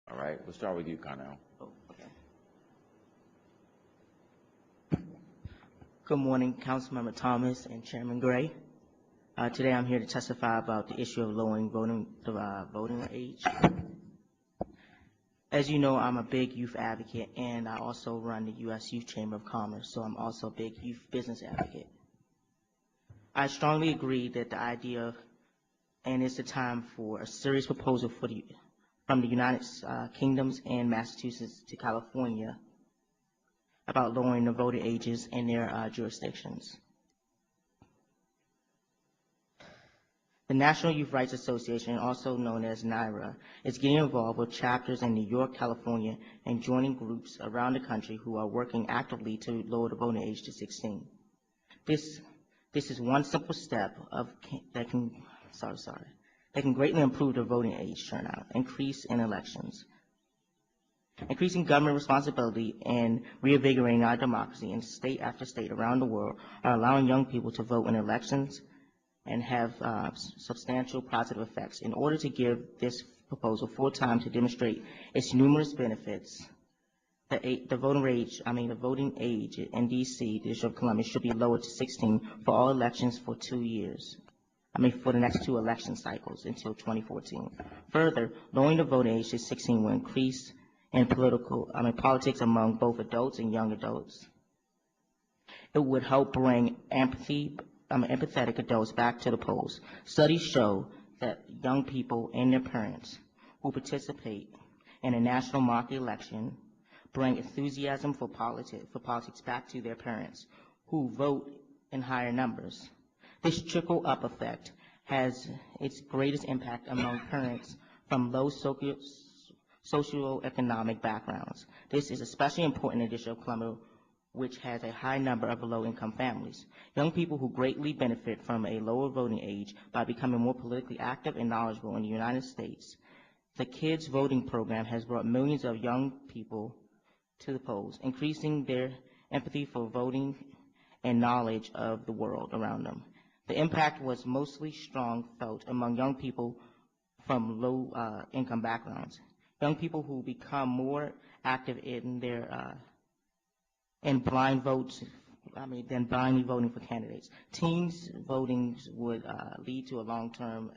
All right, we'll start with you, Connell. Oh, okay. Good morning, Councilmember Thomas and Chairman Gray. Today I'm here to testify about the issue of lowering voting age. As you know, I'm a big youth advocate, and I also run the U.S. Youth Chamber of Commerce, so I'm also a big youth business advocate. I strongly agree that the idea, and it's the time for a serious proposal from the United Kingdoms and Massachusetts to California about lowering the voting ages in their jurisdictions. The National Youth Rights Association, also known as NYRA, is getting involved with chapters in New York, California, and joining groups around the country who are working actively to lower the voting age to 16. This is one simple step that can greatly improve the voting age turnout, increase in elections, increasing government responsibility, and reinvigorating our democracy in state after state around the world are allowing young people to vote in elections and have substantial positive effects. In order to give this proposal full time to demonstrate its numerous benefits, the voting age in D.C., the District of Columbia, should be lowered to 16 for all elections for 2 years. For the next 2 election cycles until 2014. Further, lowering the voting age to 16 will increase in politics among both adults and young adults. It would help bring empathetic adults back to the polls. Studies show that young people and their parents who participate in a national market election bring enthusiasm for politics back to their parents, who vote in higher numbers. This trickle-up effect has its greatest impact among parents from low socioeconomic backgrounds. This is especially important in the District of Columbia, which has a high number of low-income families. Young people who greatly benefit from a lower voting age by becoming more politically active and knowledgeable in the United States. The Kids Voting Program has brought millions of young people to the polls, increasing their empathy for voting and knowledge of the world around them. The impact was mostly strong felt among young people from low income backgrounds. Young people who become more active in their blind votes, than blindly voting for candidates. Teens voting would lead to a long-term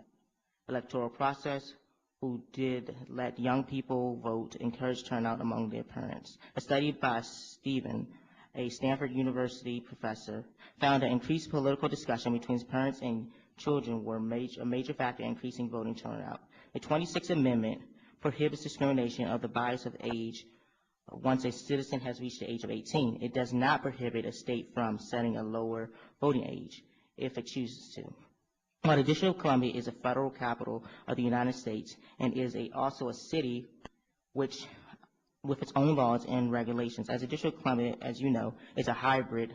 electoral process who did let young people vote, encourage turnout among their parents. A study by Stephen, a Stanford University professor, found that increased political discussion between parents and children were a major factor in increasing voting turnout. The 26th Amendment prohibits discrimination of the bias of age once a citizen has reached the age of 18. It does not prohibit a state from setting a lower voting age if it chooses to. While the District of Columbia is a federal capital of the United States and is also a city with its own laws and regulations, as the District of Columbia, as you know, is a hybrid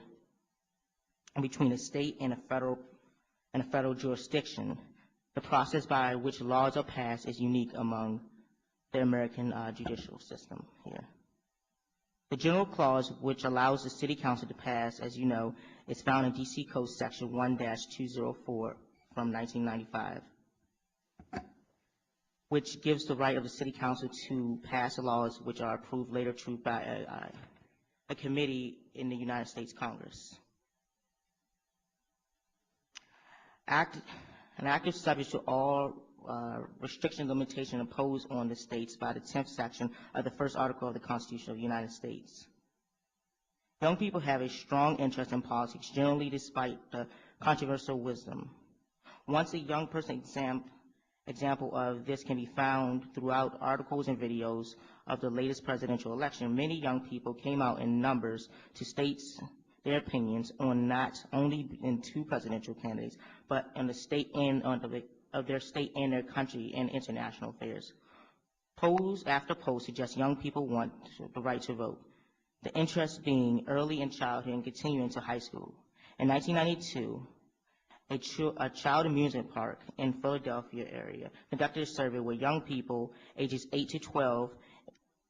between a state and a federal jurisdiction. The process by which laws are passed is unique among the American judicial system here. The general clause, which allows the City Council to pass, as you know, is found in D.C. Code Section 1-204 from 1995, which gives the right of the City Council to pass laws which are approved later by a committee in the United States Congress. An act is subject to all restriction and limitation imposed on the states by the 10th section of the first article of the Constitution of the United States. Young people have a strong interest in politics, generally despite the controversial wisdom. Once a young person example of this can be found throughout articles and videos of the latest presidential election. Many young people came out in numbers to state their opinions on not only in 2 presidential candidates, but on the state and of their state and their country and international affairs. Polls after polls suggest young people want the right to vote, the interest being early in childhood and continuing to high school. In 1992, a child amusement park in Philadelphia area conducted a survey where young people ages 8 to 12,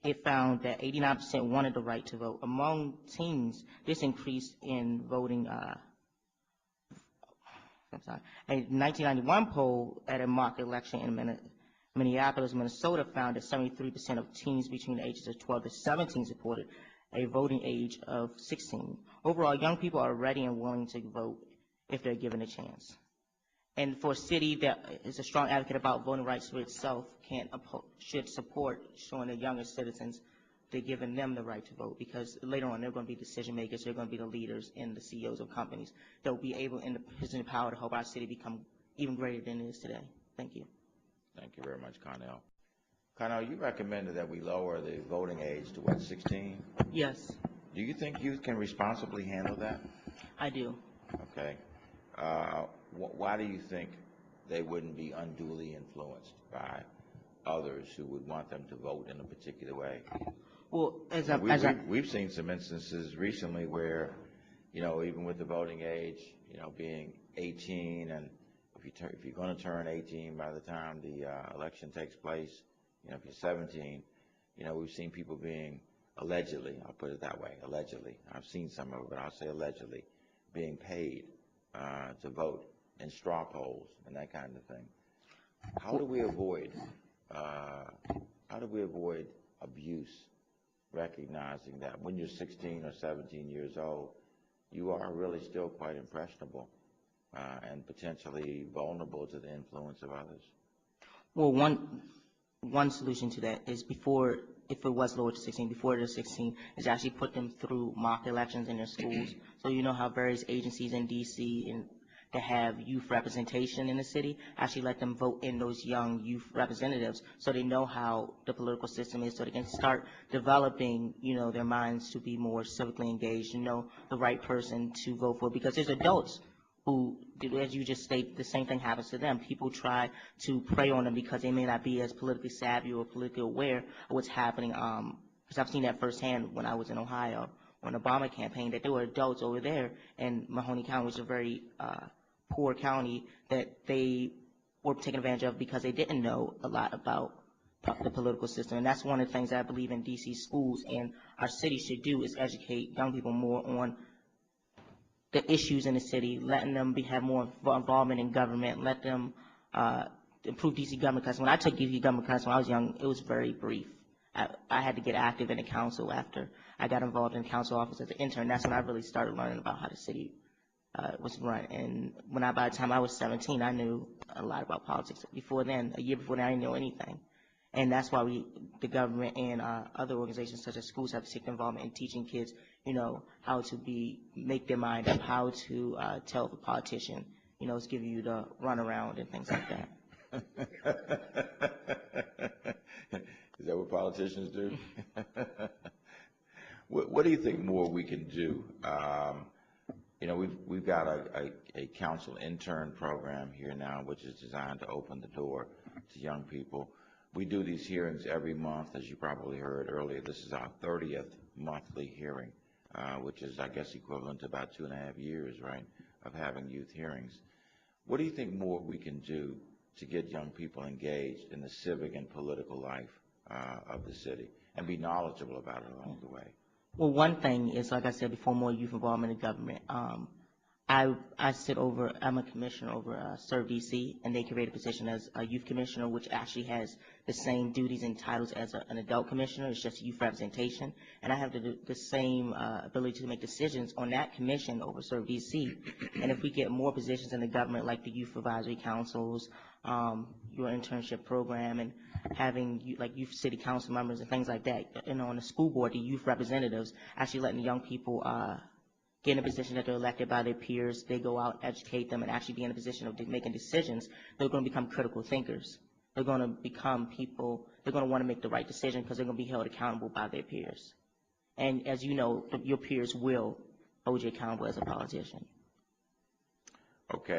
it found that 89% wanted the right to vote. Among teens, this increased in voting. A 1991 poll at a mock election Minneapolis, Minnesota found that 73% of teens between the ages of 12 to 17 supported a voting age of 16. Overall, young people are ready and willing to vote if they're given a chance. And for a city that is a strong advocate about voting rights for itself, should support showing the younger citizens they're giving them the right to vote, because later on they're going to be decision makers, they're going to be the leaders and the CEOs of companies that will be able in the position of power to help our city become even greater than it is today. Thank you. Thank you very much, Connell. Connell, you recommended that we lower the voting age to what, 16? Yes. Do you think youth can responsibly handle that? I do. Okay. Why do you think they wouldn't be unduly influenced by others who would want them to vote in a particular way? Well, we've seen some instances recently where, even with the voting age, being 18, and if you're going to turn 18 by the time the election takes place, if you're 17, we've seen people being allegedly, I'll put it that way, allegedly. I've seen some of it, but I'll say allegedly, being paid to vote in straw polls and that kind of thing. How do we avoid abuse, recognizing that when you're 16 or 17 years old, you are really still quite impressionable and potentially vulnerable to the influence of others? Well, one solution to that is if it was lowered to 16, before they're 16, is actually put them through mock elections in their schools. So you know how various agencies in D.C. that have youth representation in the city actually let them vote in those young youth representatives, so they know how the political system is, so they can start developing, their minds to be more civically engaged, the right person to vote for. Because there's adults who, as you just state, the same thing happens to them. People try to prey on them because they may not be as politically savvy or politically aware of what's happening. Because I've seen that firsthand when I was in Ohio on the Obama campaign, that there were adults over there in Mahoney County, which is a very poor county, that they were taken advantage of because they didn't know a lot about the political system. And that's one of the things that I believe in D.C. schools and our city should do, is educate young people more on the issues in the city, letting them have more involvement in government, let them improve D.C. government. Because when I took D.C. government class when I was young, it was very brief. I had to get active in the council after I got involved in the council office as an intern. That's when I really started learning about how the city was run. And by the time I was 17, I knew a lot about politics. Before then, a year before that, I didn't know anything. And that's why the government and other organizations such as schools have to take involvement in teaching kids, how to make their mind up, how to tell if a politician, is giving you the runaround and things like that. Is that what politicians do? What do you think more we can do? We've got a council intern program here now, which is designed to open the door to young people. We do these hearings every month, as you probably heard earlier. This is our 30th monthly hearing, which is, I guess, equivalent to about 2.5 years, right, of having youth hearings. What do you think more we can do to get young people engaged in the civic and political life of the city and be knowledgeable about it along the way? Well, one thing is, like I said before, more youth involvement in government. I'm a commissioner over Serve DC, and they created a position as a youth commissioner, which actually has the same duties and titles as an adult commissioner. It's just youth representation. And I have the same ability to make decisions on that commission over Serve DC. And if we get more positions in the government, like the youth advisory councils, your internship program, and having youth city council members and things like that, on the school board, the youth representatives, actually letting young people get in a position that they're elected by their peers, they go out, educate them, and actually be in a position of making decisions, they're going to become critical thinkers. They're going to become people, they're going to want to make the right decision because they're going to be held accountable by their peers. And as you know, your peers will hold you accountable as a politician. Okay.